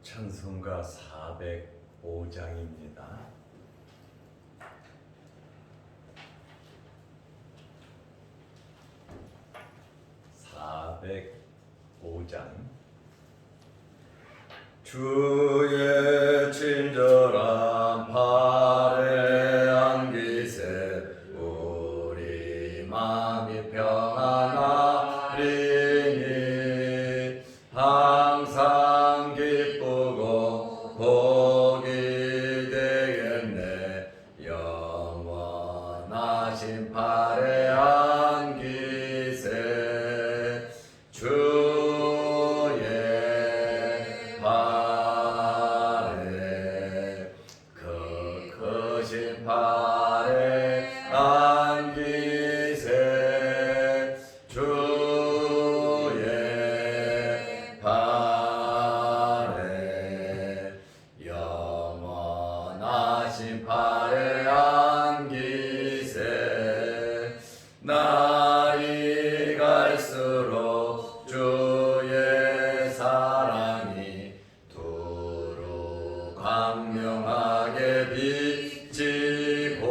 찬송가 405장입니다. 주의 친절한 팔에 안기세 우리 마음이 평안하리니 항상 기쁘고 복이 되겠네. 영원하신 팔에 안기세 주의 팔에 그 크신 팔에 안기세 주의 팔에 영원하신 팔에 안기세 날이 갈수록 주의 사랑이 두루 광명하게 비치고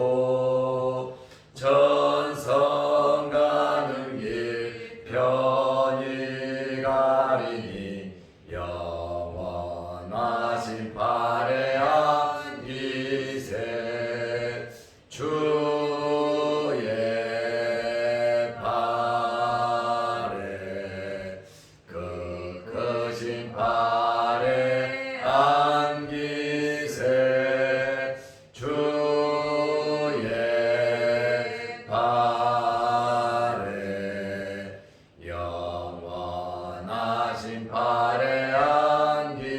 전성 가는 길 편히 가리니 영원하신 팔에 안기세 주의 팔에 그 크신 팔에 안기세 주의 팔에 영원하신 팔에 안기세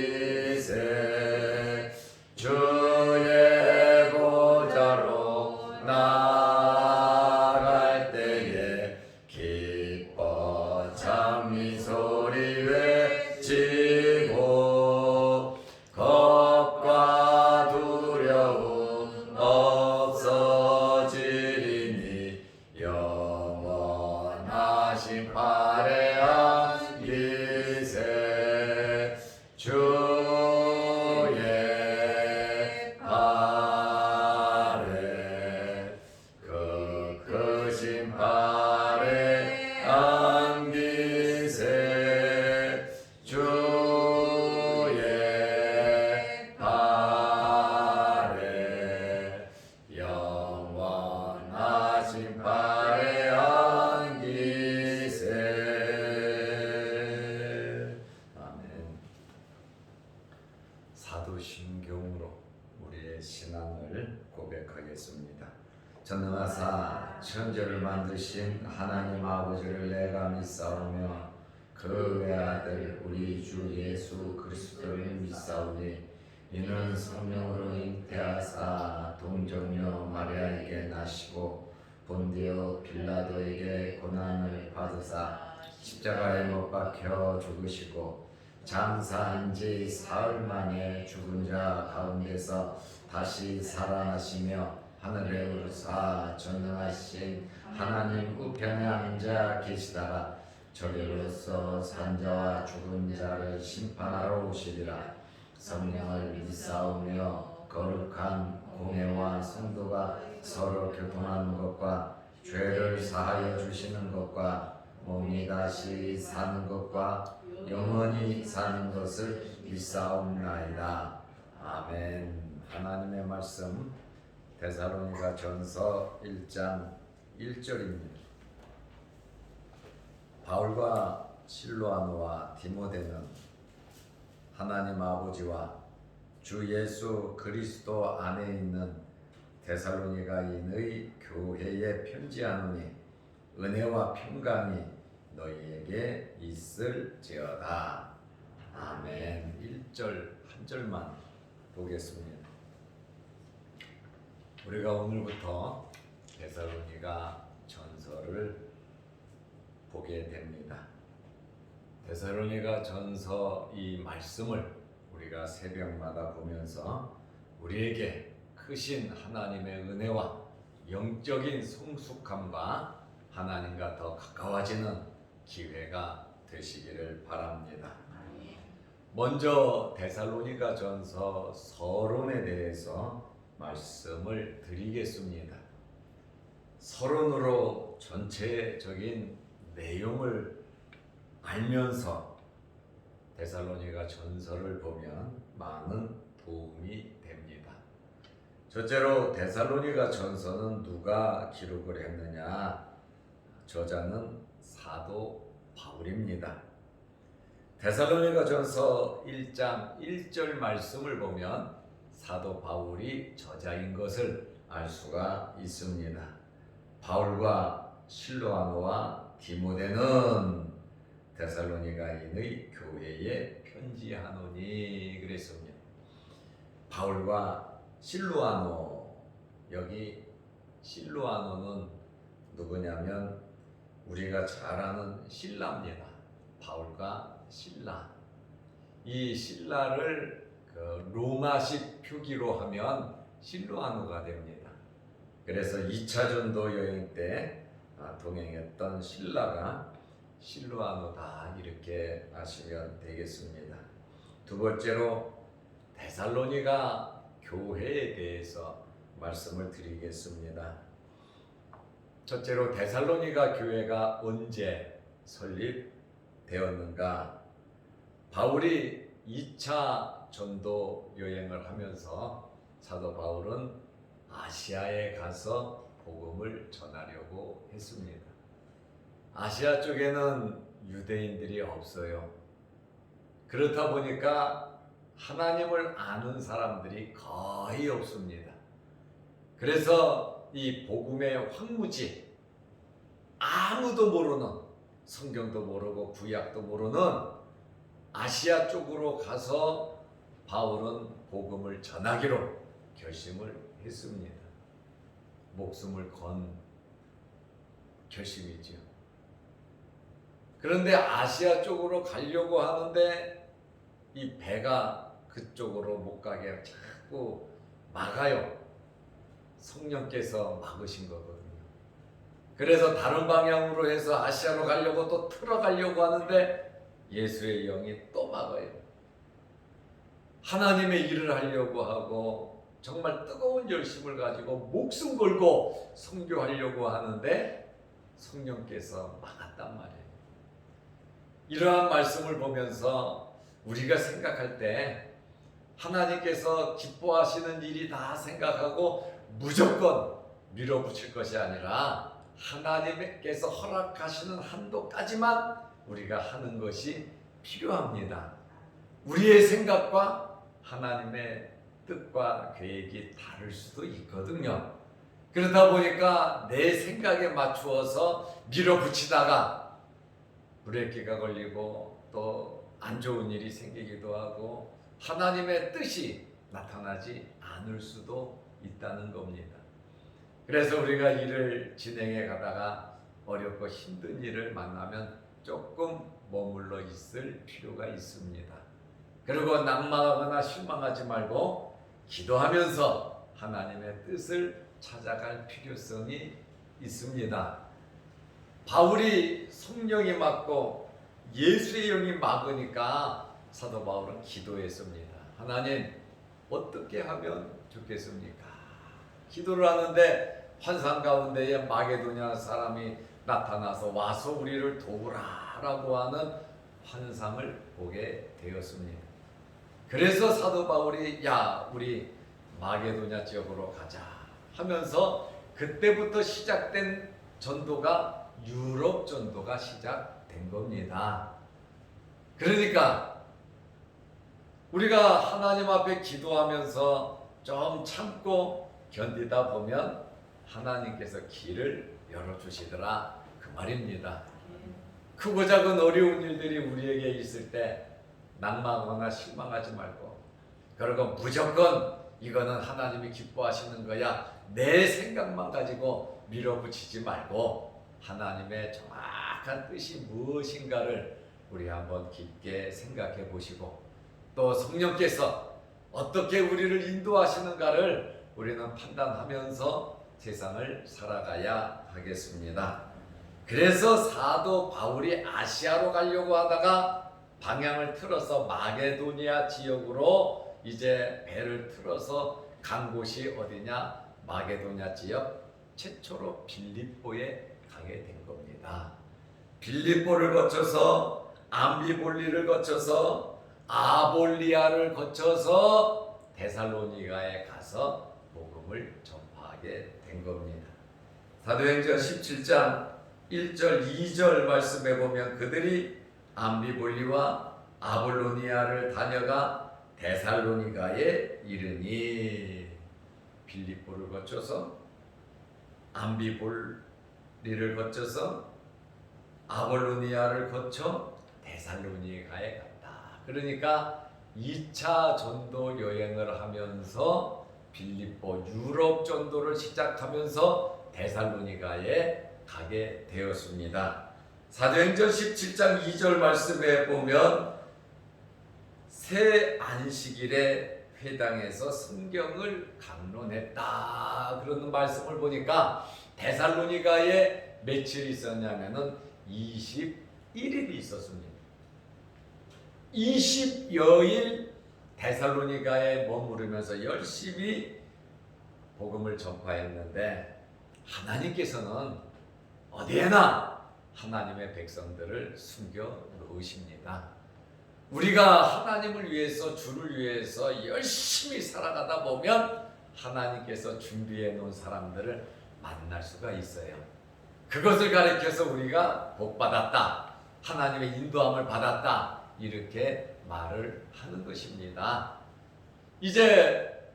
주의 보좌로 나아갈 때에 기뻐 찬미 소리 외치고 겁과 두려움 없어지리니 영원하신 팔에 안기세 주의 팔에 그 크신 팔에 안기세 주의 팔에 영원하신 팔에 안기세. 아멘. 사도신경으로 우리의 신앙을 고백하겠습니다. 전능하사 천지를 만드신 하나님 아버지를 내가 믿사오며 그 외아들 우리 주 예수 그리스도를 믿사오니 이는 성령으로 잉태하사 동정녀 마리아에게 나시고 본디오 빌라도에게 고난을 받으사 십자가에 못 박혀 죽으시고 장사한 지 사흘 만에 죽은 자 가운데서 다시 살아나시며 하늘에 오르사 전능하신 하나님 우편에 앉아 계시다가 저리로서 산자와 죽은 자를 심판하러 오시리라. 성령을 믿사오며 거룩한 공회와 성도가 서로 교통하는 것과 죄를 사하여 주시는 것과 몸이 다시 사는 것과 영원히 사는 것을 믿사옵나이다. 아멘. 하나님의 말씀 데살로니가 전서 1장 1절입니다. 바울과 실로아노와 디모데는 하나님 아버지와 주 예수 그리스도 안에 있는 데살로니가인의 교회에 편지하노니 은혜와 평강이 너희에게 있을지어다. 아멘. 1절 한 절만 보겠습니다. 우리가 오늘부터 데살로니가 전서를 보게 됩니다. 데살로니가 전서 이 말씀을 우리가 새벽마다 보면서 우리에게 크신 하나님의 은혜와 영적인 성숙함과 하나님과 더 가까워지는 기회가 되시기를 바랍니다. 먼저 데살로니가전서 서론에 대해서 말씀을 드리겠습니다. 서론으로 전체적인 내용을 알면서 데살로니가전서를 보면 많은 도움이 됩니다. 첫째로 데살로니가전서는 누가 기록을 했느냐? 저자는 사도 바울입니다. 데살로니가전서 1장 1절 말씀을 보면 사도 바울이 저자인 것을 알 수가 있습니다. 바울과 실로아노와 디모데는 데살로니가인의 교회에 편지하노니 그랬습니다. 바울과 실로아노, 여기 실로아노는 누구냐면 우리가 잘 아는 실라입니다. 바울과 실라. 이 실라를 로마식 표기로 하면 실로아노가 됩니다. 그래서 2차 전도 여행 때 동행했던 실라가 실로아노다 이렇게 아시면 되겠습니다. 두 번째로 데살로니가 교회에 대해서 말씀을 드리겠습니다. 첫째로 데살로니가 교회가 언제 설립되었는가? 바울이 2차 전도 여행을 하면서 사도 바울은 아시아에 가서 복음을 전하려고 했습니다. 아시아 쪽에는 유대인들이 없어요. 그렇다 보니까 하나님을 아는 사람들이 거의 없습니다. 그래서 이 복음의 황무지, 아무도 모르는, 성경도 모르고 구약도 모르는 아시아 쪽으로 가서 바울은 복음을 전하기로 결심을 했습니다. 목숨을 건 결심이지요. 그런데 아시아 쪽으로 가려고 하는데 이 배가 그쪽으로 못 가게 자꾸 막아요. 성령께서 막으신 거거든요. 그래서 다른 방향으로 해서 아시아로 가려고 또 틀어가려고 하는데 예수의 영이 또 막아요. 하나님의 일을 하려고 하고 정말 뜨거운 열심을 가지고 목숨 걸고 선교하려고 하는데 성령께서 막았단 말이에요. 이러한 말씀을 보면서 우리가 생각할 때 하나님께서 기뻐하시는 일이 다 생각하고 무조건 밀어붙일 것이 아니라 하나님께서 허락하시는 한도까지만 우리가 하는 것이 필요합니다. 우리의 생각과 하나님의 뜻과 계획이 다를 수도 있거든요. 그러다 보니까 내 생각에 맞추어서 밀어붙이다가 브레이크가 걸리고 또 안 좋은 일이 생기기도 하고 하나님의 뜻이 나타나지 않을 수도 있다는 겁니다. 그래서 우리가 일을 진행해 가다가 어렵고 힘든 일을 만나면 조금 머물러 있을 필요가 있습니다. 그리고 낙망하거나 실망하지 말고 기도하면서 하나님의 뜻을 찾아갈 필요성이 있습니다. 바울이 성령이 막고 예수의 영이 막으니까 사도 바울은 기도했습니다. 하나님, 어떻게 하면 좋겠습니까? 기도를 하는데 환상 가운데에 마게도냐 사람이 나타나서 와서 우리를 도우라라고 하는 환상을 보게 되었습니다. 그래서 사도 바울이 우리 마게도냐 지역으로 가자 하면서 그때부터 시작된 전도가 유럽 전도가 시작된 겁니다. 그러니까 우리가 하나님 앞에 기도하면서 좀 참고 견디다 보면 하나님께서 길을 열어주시더라 그 말입니다. 크고 작은 어려운 일들이 우리에게 있을 때 낙망하거나 실망하지 말고 그리고 무조건 이거는 하나님이 기뻐하시는 거야 내 생각만 가지고 밀어붙이지 말고 하나님의 정확한 뜻이 무엇인가를 우리 한번 깊게 생각해 보시고 또 성령께서 어떻게 우리를 인도하시는가를 우리는 판단하면서 세상을 살아가야 하겠습니다. 그래서 사도 바울이 아시아로 가려고 하다가 방향을 틀어서 마게도니아 지역으로 이제 배를 틀어서 간 곳이 어디냐? 마게도니아 지역 최초로 빌립보에 가게 된 겁니다. 빌립보를 거쳐서 암비볼리를 거쳐서 아볼리아를 거쳐서 데살로니가에 가서 복음을 전파하게 된 겁니다. 사도행전 17장 1절 2절 말씀에 보면 그들이 암비볼리와 아볼로니아를 다녀가 데살로니가에 이르니, 빌립보를 거쳐서 암비볼리를 거쳐서 아볼로니아를 거쳐 데살로니가에 갔다. 그러니까 2차 전도 여행을 하면서 빌립보 유럽 전도를 시작하면서 데살로니가에 가게 되었습니다. 사도행전 17장 2절 말씀에 보면 새 안식일에 회당에서 성경을 강론했다 그러는 말씀을 보니까 데살로니가에 며칠 있었냐면은 21일이 있었습니다. 20여일 데살로니가에 머무르면서 열심히 복음을 전파했는데 하나님께서는 어디에나 하나님의 백성들을 숨겨 놓으십니다. 우리가 하나님을 위해서, 주를 위해서 열심히 살아가다 보면 하나님께서 준비해 놓은 사람들을 만날 수가 있어요. 그것을 가리켜서 우리가 복받았다, 하나님의 인도함을 받았다, 이렇게 말을 하는 것입니다. 이제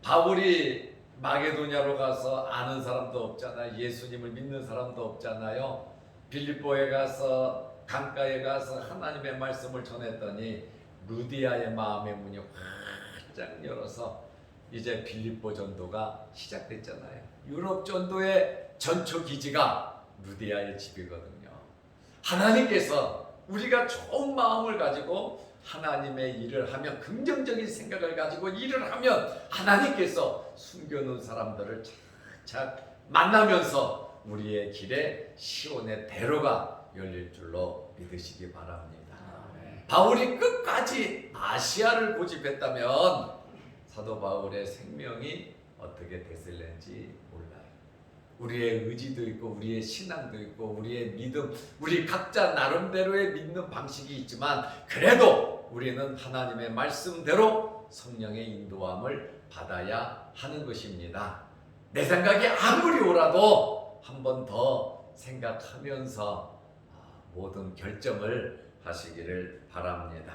바울이 마게도냐로 가서 아는 사람도 없잖아요. 예수님을 믿는 사람도 없잖아요. 빌립보에 가서 강가에 가서 하나님의 말씀을 전했더니 루디아의 마음의 문이 활짝 열어서 이제 빌립보 전도가 시작됐잖아요. 유럽 전도의 전초 기지가 루디아의 집이거든요. 하나님께서 우리가 좋은 마음을 가지고 하나님의 일을 하면, 긍정적인 생각을 가지고 일을 하면 하나님께서 숨겨놓은 사람들을 착착 만나면서 우리의 길에 시온의 대로가 열릴 줄로 믿으시기 바랍니다. 바울이 끝까지 아시아를 고집했다면 사도 바울의 생명이 어떻게 됐을는지 몰라요. 우리의 의지도 있고 우리의 신앙도 있고 우리의 믿음, 우리 각자 나름대로의 믿는 방식이 있지만 그래도 우리는 하나님의 말씀대로 성령의 인도함을 받아야 하는 것입니다. 내 생각이 아무리 오라도 한 번 더 생각하면서 모든 결정을 하시기를 바랍니다.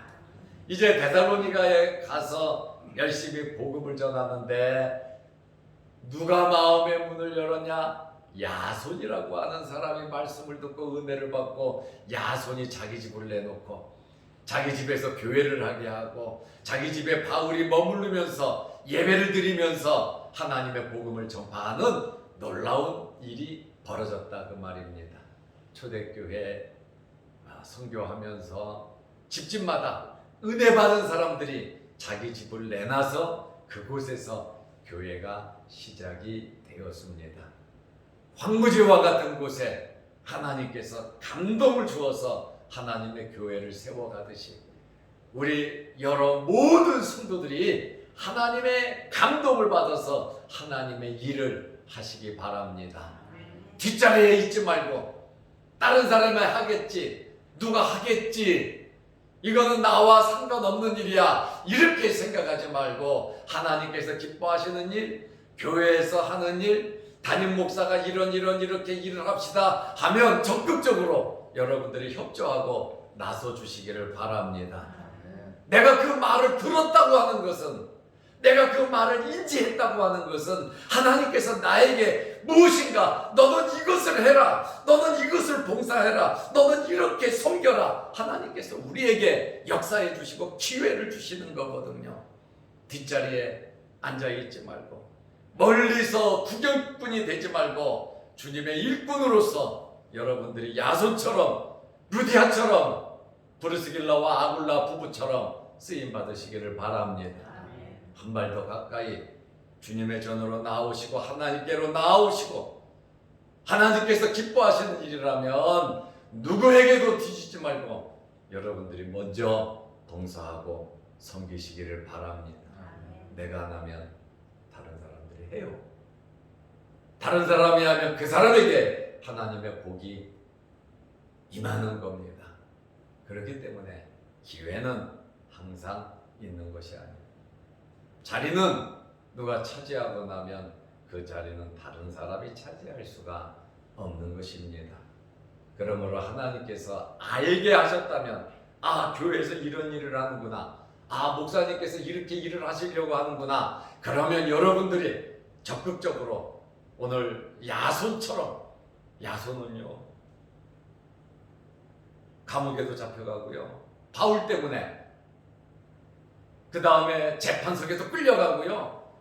이제 데살로니가에 가서 열심히 복음을 전하는데 누가 마음의 문을 열었냐? 야손이라고 하는 사람이 말씀을 듣고 은혜를 받고, 야손이 자기 집을 내놓고 자기 집에서 교회를 하게 하고 자기 집에 바울이 머무르면서 예배를 드리면서 하나님의 복음을 전파하는 놀라운 일이 벌어졌다 그 말입니다. 초대교회 선교하면서 집집마다 은혜 받은 사람들이 자기 집을 내놔서 그곳에서 교회가 시작이 되었습니다. 황무지와 같은 곳에 하나님께서 감동을 주어서 하나님의 교회를 세워가듯이 우리 여러 모든 성도들이 하나님의 감동을 받아서 하나님의 일을 하시기 바랍니다. 뒷자리에 있지 말고 다른 사람이 하겠지, 누가 하겠지, 이거는 나와 상관없는 일이야, 이렇게 생각하지 말고 하나님께서 기뻐하시는 일, 교회에서 하는 일, 담임 목사가 이렇게 일을 합시다 하면 적극적으로 여러분들이 협조하고 나서 주시기를 바랍니다. 내가 그 말을 들었다고 하는 것은, 내가 그 말을 인지했다고 하는 것은 하나님께서 나에게 무엇인가, 너는 이것을 해라, 너는 이것을 봉사해라, 너는 이렇게 섬겨라, 하나님께서 우리에게 역사해 주시고 기회를 주시는 거거든요. 뒷자리에 앉아있지 말고 멀리서 구경꾼이 되지 말고 주님의 일꾼으로서 여러분들이 야손처럼, 루디아처럼, 브르스길라와 아굴라 부부처럼 쓰임 받으시기를 바랍니다. 한 발 더 가까이 주님의 전으로 나오시고 하나님께로 나오시고, 하나님께서 기뻐하시는 일이라면 누구에게도 뒤지지 말고 여러분들이 먼저 봉사하고 섬기시기를 바랍니다. 내가 안 하면 다른 사람들이 해요. 다른 사람이 하면 그 사람에게 하나님의 복이 임하는 겁니다. 그렇기 때문에 기회는 항상 있는 것이 아니에요. 자리는 누가 차지하고 나면 그 자리는 다른 사람이 차지할 수가 없는 것입니다. 그러므로 하나님께서 알게 하셨다면, 아, 교회에서 이런 일을 하는구나, 아, 목사님께서 이렇게 일을 하시려고 하는구나, 그러면 여러분들이 적극적으로 오늘 야손처럼, 야손은요 감옥에도 잡혀가고요, 바울 때문에 그 다음에 재판석에도 끌려가고요,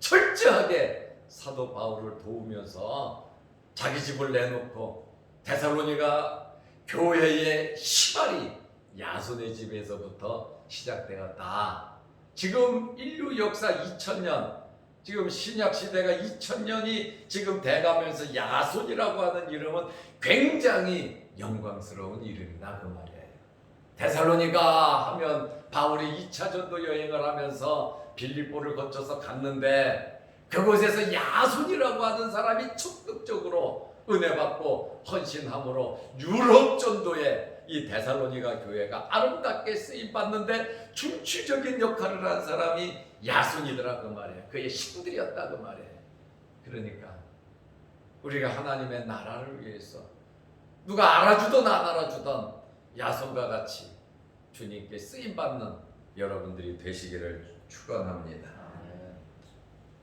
철저하게 사도 바울을 도우면서 자기 집을 내놓고 데살로니가 교회의 시발이 야손의 집에서부터 시작되었다. 지금 인류 역사 2000년, 지금 신약 시대가 2000년이 지금 돼가면서 야손이라고 하는 이름은 굉장히 영광스러운 이름이다, 그 말이에요. 데살로니가 하면 바울이 2차 전도 여행을 하면서 빌립보를 거쳐서 갔는데, 그곳에서 야손이라고 하는 사람이 적극적으로 은혜 받고 헌신함으로 유럽 전도에 이 데살로니가 교회가 아름답게 쓰임 받는데 중추적인 역할을 한 사람이 야손이더라, 그 말이에요. 그의 신들이었다, 그 말이에요. 그러니까 우리가 하나님의 나라를 위해서 누가 알아주든 안 알아주든 야손과 같이 주님께 쓰임 받는 여러분들이 되시기를 축원합니다.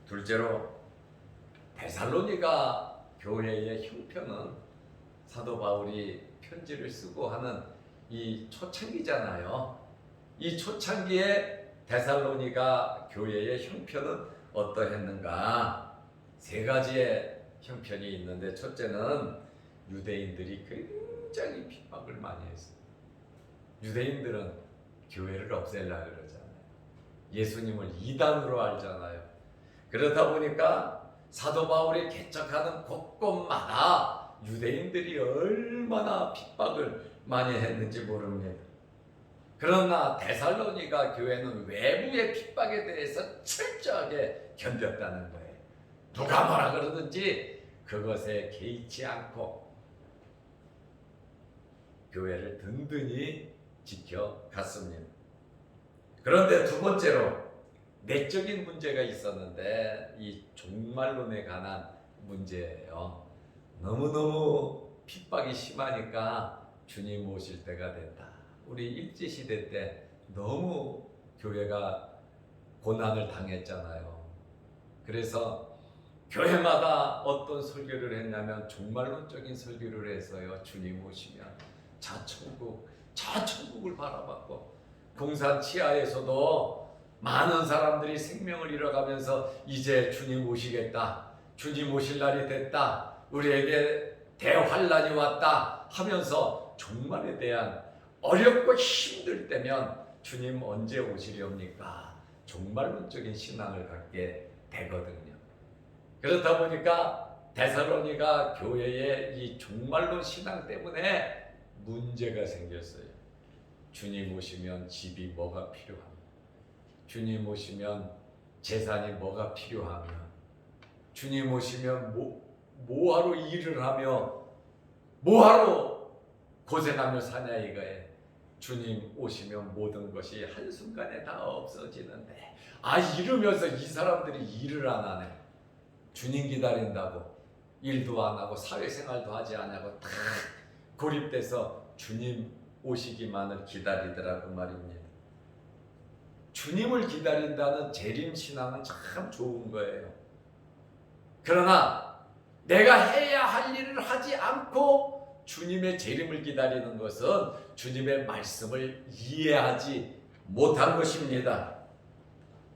둘째로, 데살로니가 교회의 형편은 사도 바울이 편지를 쓰고 하는 이 초창기잖아요. 이 초창기에 데살로니가 교회의 형편은 어떠했는가? 세 가지의 형편이 있는데, 첫째는 유대인들이 굉장히 핍박을 많이 했어요. 유대인들은 교회를 없애려고 그러잖아요. 예수님을 이단으로 알잖아요. 그러다 보니까 사도 바울이 개척하는 곳곳마다 유대인들이 얼마나 핍박을 많이 했는지 모릅니다. 그러나 데살로니가 교회는 외부의 핍박에 대해서 철저하게 견뎠다는 거예요. 누가 뭐라 그러든지 그것에 개의치 않고 교회를 든든히 지켜갔습니다. 그런데 두 번째로, 내적인 문제가 있었는데 이 종말론에 관한 문제예요. 너무너무 핍박이 심하니까 주님 오실 때가 됐다. 우리 일제시대 때 너무 교회가 고난을 당했잖아요. 그래서 교회마다 어떤 설교를 했냐면 종말론적인 설교를 해서요, 주님 오시면 자천국을 바라봤고, 공산 치하에서도 많은 사람들이 생명을 잃어가면서 이제 주님 오시겠다, 주님 오실 날이 됐다, 우리에게 대환란이 왔다 하면서 종말에 대한 어렵고 힘들 때면 주님 언제 오시렵니까? 종말론적인 신앙을 갖게 되거든요. 그렇다 보니까 데살로니가 교회의 이 종말론 신앙 때문에 문제가 생겼어요. 주님 오시면 집이 뭐가 필요합니까? 주님 오시면 재산이 뭐가 필요하며, 주님 오시면 뭐하러 일을 하며 뭐하러 고생하며 사냐 이거에, 주님 오시면 모든 것이 한순간에 다 없어지는데, 이러면서 이 사람들이 일을 안 하네. 주님 기다린다고 일도 안 하고 사회생활도 하지 않냐고 다 고립돼서 주님 오시기만을 기다리더라, 그 말입니다. 주님을 기다린다는 재림신앙은 참 좋은 거예요. 그러나 내가 해야 할 일을 하지 않고 주님의 재림을 기다리는 것은 주님의 말씀을 이해하지 못한 것입니다.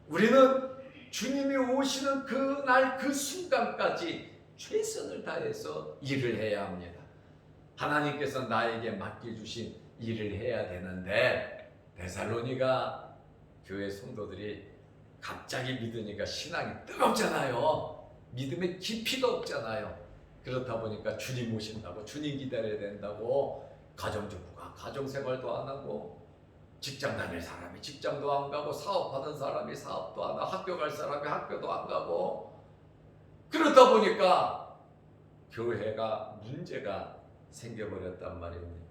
우리는 주님이 오시는 그날 그 순간까지 최선을 다해서 일을 해야 합니다. 하나님께서 나에게 맡겨주신 일을 해야 되는데, 데살로니가 교회 성도들이 갑자기 믿으니까 신앙이 뜨겁잖아요. 믿음의 깊이가 없잖아요. 그렇다 보니까 주님 오신다고, 주님 기다려야 된다고 가정주부가 가정생활도 안 하고, 직장 다닐 사람이 직장도 안 가고, 사업하는 사람이 사업도 안 하고, 학교 갈 사람이 학교도 안 가고, 그러다 보니까 교회가 문제가 생겨버렸단 말입니다.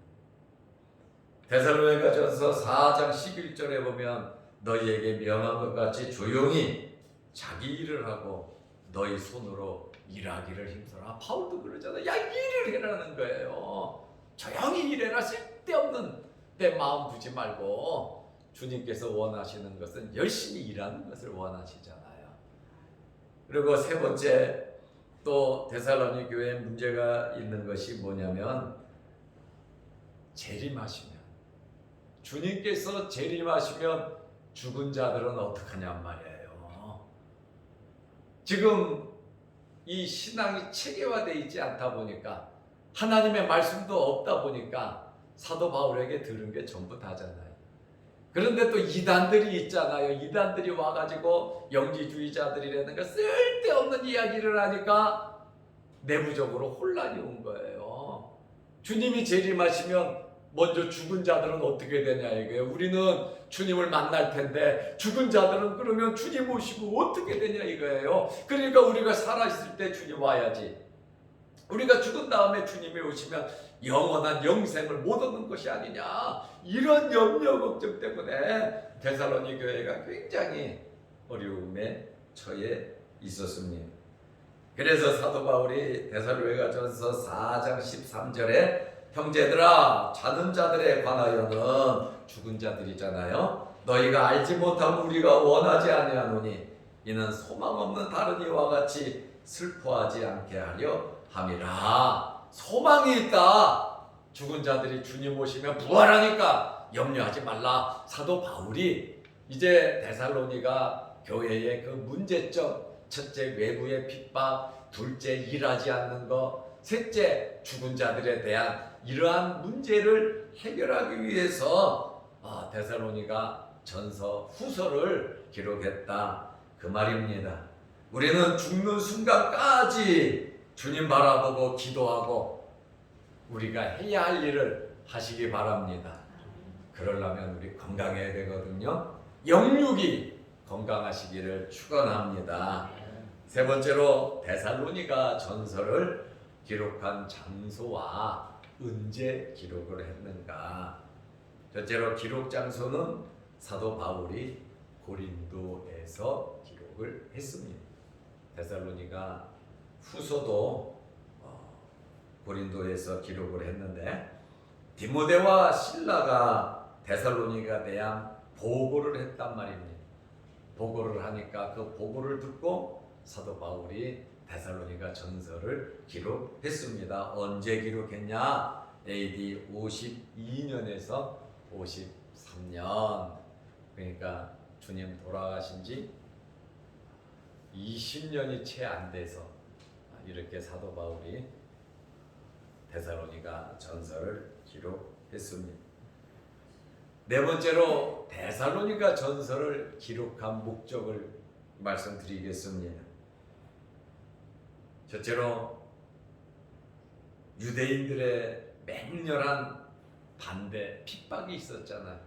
데살로니가전서 4장 11절에 보면 너희에게 명한 것 같이 조용히 자기 일을 하고 너희 손으로 일하기를 힘써라. 바울도 그러잖아. 야, 일을 해라는 거예요. 조용히 일해라. 쓸데없는 데 마음 두지 말고. 주님께서 원하시는 것은 열심히 일하는 것을 원하시잖아요. 그리고 세 번째, 또 데살로니 교회에 문제가 있는 것이 뭐냐면 재림하시면, 주님께서 재림하시면 죽은 자들은 어떡하냔 말이에요. 지금 이 신앙이 체계화되어 있지 않다 보니까, 하나님의 말씀도 없다 보니까 사도 바울에게 들은 게 전부 다잖아요. 그런데 또 이단들이 있잖아요. 이단들이 와가지고 영지주의자들이라는 거 쓸데없는 이야기를 하니까 내부적으로 혼란이 온 거예요. 주님이 재림하시면 먼저 죽은 자들은 어떻게 되냐 이거예요. 우리는 주님을 만날 텐데 죽은 자들은 그러면 주님 오시고 어떻게 되냐 이거예요. 그러니까 우리가 살아있을 때 주님 와야지. 우리가 죽은 다음에 주님이 오시면 영원한 영생을 못 얻는 것이 아니냐, 이런 염려 걱정 때문에 데살로니 교회가 굉장히 어려움에 처해 있었습니다. 그래서 사도 바울이 데살로니가전서 4장 13절에 형제들아, 자는 자들에 관하여는, 죽은 자들이잖아요, 너희가 알지 못하고 우리가 원하지 아니하노니 이는 소망 없는 다른 이와 같이 슬퍼하지 않게 하려 함이라. 소망이 있다. 죽은 자들이 주님 오시면 부활하니까 염려하지 말라. 사도 바울이 이제 데살로니가 교회의 그 문제점, 첫째 외부의 핍박, 둘째 일하지 않는 것, 셋째 죽은 자들에 대한 이러한 문제를 해결하기 위해서 데살로니가 전서 후서를 기록했다, 그 말입니다. 우리는 죽는 순간까지 주님 바라보고 기도하고 우리가 해야 할 일을 하시기 바랍니다. 그러려면 우리 건강해야 되거든요. 영육이 건강하시기를 축원합니다. 세 번째로 데살로니가 전서를 기록한 장소와 언제 기록을 했는가. 첫째로 기록 장소는 사도 바울이 고린도에서 기록을 했습니다. 데살로니가 후서도 고린도에서 기록을 했는데, 디모데와 실라가 데살로니가에 대한 보고를 했단 말입니다. 보고를 하니까 그 보고를 듣고 사도 바울이 데살로니가 전서를 기록했습니다. 언제 기록했냐? AD 52년에서 53년. 그러니까 주님 돌아가신 지 20년이 채 안 돼서 이렇게 사도 바울이 데살로니가 전서를 기록했습니다. 네 번째로 데살로니가 전서를 기록한 목적을 말씀드리겠습니다. 첫째로 유대인들의 맹렬한 반대, 핍박이 있었잖아요.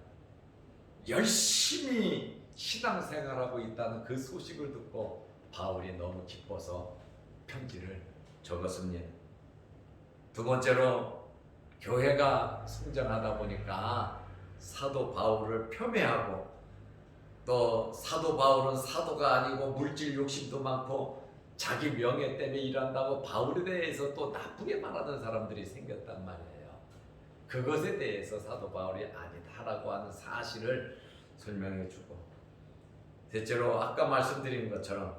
열심히 신앙생활하고 있다는 그 소식을 듣고 바울이 너무 기뻐서 편지를 적었습니다. 두 번째로 교회가 성장하다 보니까 사도 바울을 폄훼하고, 또 사도 바울은 사도가 아니고 물질 욕심도 많고 자기 명예 때문에 일한다고 바울에 대해서 또 나쁘게 말하는 사람들이 생겼단 말이에요. 그것에 대해서 사도 바울이 아니다라고 하는 사실을 설명해 주고, 셋째로 아까 말씀드린 것처럼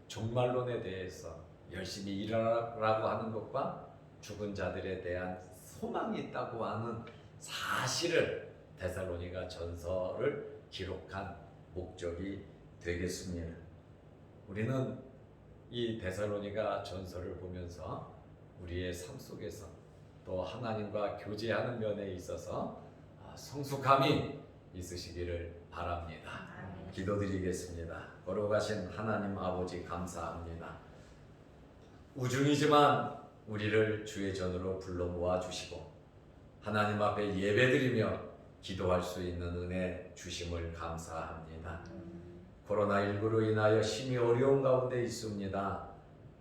종말론에 대해서 열심히 일하라고 하는 것과 죽은 자들에 대한 소망이 있다고 하는 사실을 데살로니가 전서를 기록한 목적이 되겠습니다. 우리는 이 데살로니가 전서를 보면서 우리의 삶 속에서 또 하나님과 교제하는 면에 있어서 성숙함이 있으시기를 바랍니다. 기도드리겠습니다. 거룩하신 하나님 아버지, 감사합니다. 우중이지만 우리를 주의 전으로 불러 모아 주시고 하나님 앞에 예배드리며 기도할 수 있는 은혜 주심을 감사합니다. 코로나19로 인하여 심히 어려운 가운데 있습니다.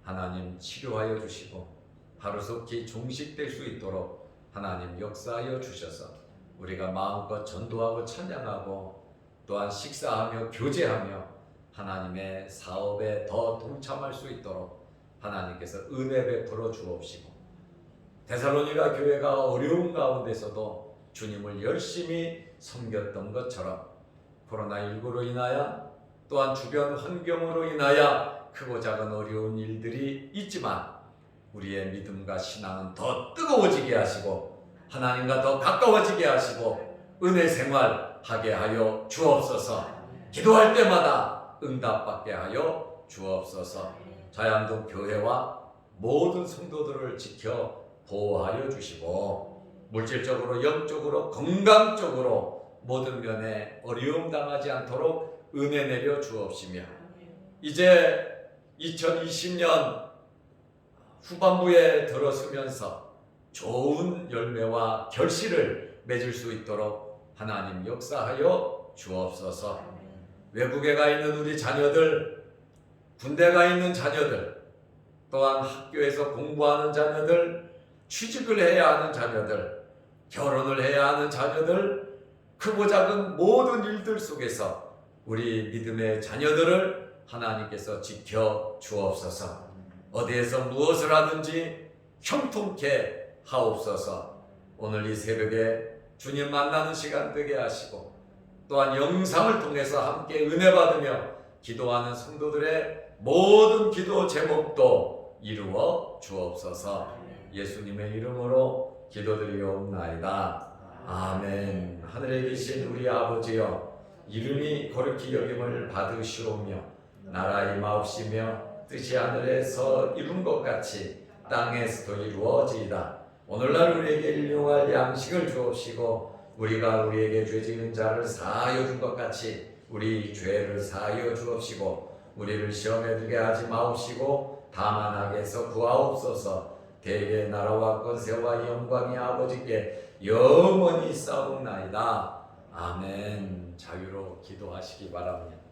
하나님 치료하여 주시고 하루속히 종식될 수 있도록 하나님 역사하여 주셔서 우리가 마음껏 전도하고 찬양하고 또한 식사하며 교제하며 하나님의 사업에 더 동참할 수 있도록 하나님께서 은혜 베풀어 주옵시고 데살로니가 교회가 어려운 가운데서도 주님을 열심히 섬겼던 것처럼 코로나19로 인하여 또한 주변 환경으로 인하여 크고 작은 어려운 일들이 있지만 우리의 믿음과 신앙은 더 뜨거워지게 하시고 하나님과 더 가까워지게 하시고 은혜 생활하게 하여 주옵소서. 기도할 때마다 응답받게 하여 주옵소서. 자양동 교회와 모든 성도들을 지켜 보호하여 주시고 물질적으로 영적으로 건강적으로 모든 면에 어려움 당하지 않도록 은혜 내려 주옵시며 이제 2020년 후반부에 들어서면서 좋은 열매와 결실을 맺을 수 있도록 하나님 역사하여 주옵소서. 외국에 가 있는 우리 자녀들, 군대 가 있는 자녀들, 또한 학교에서 공부하는 자녀들, 취직을 해야 하는 자녀들, 결혼을 해야 하는 자녀들, 크고 작은 모든 일들 속에서 우리 믿음의 자녀들을 하나님께서 지켜 주옵소서. 어디에서 무엇을 하든지 형통케 하옵소서. 오늘 이 새벽에 주님 만나는 시간 되게 하시고 또한 영상을 통해서 함께 은혜 받으며 기도하는 성도들의 모든 기도 제목도 이루어 주옵소서. 예수님의 이름으로 기도드리옵나이다. 아멘. 하늘에 계신 우리 아버지여, 이름이 거룩히 여김을 받으시오며 나라 임하옵시며 뜻이 하늘에서 이룬 것 같이 땅에서도 이루어지이다. 오늘날 우리에게 일용할 양식을 주옵시고 우리가 우리에게 죄지은 자를 사하여 준 것 같이 우리 죄를 사하여 주옵시고 우리를 시험에 들게 하지 마옵시고 다만 악에서 구하옵소서. 대개 나라와 권세와 영광이 아버지께 영원히 싸움나이다. 아멘. 자유로 기도하시기 바랍니다.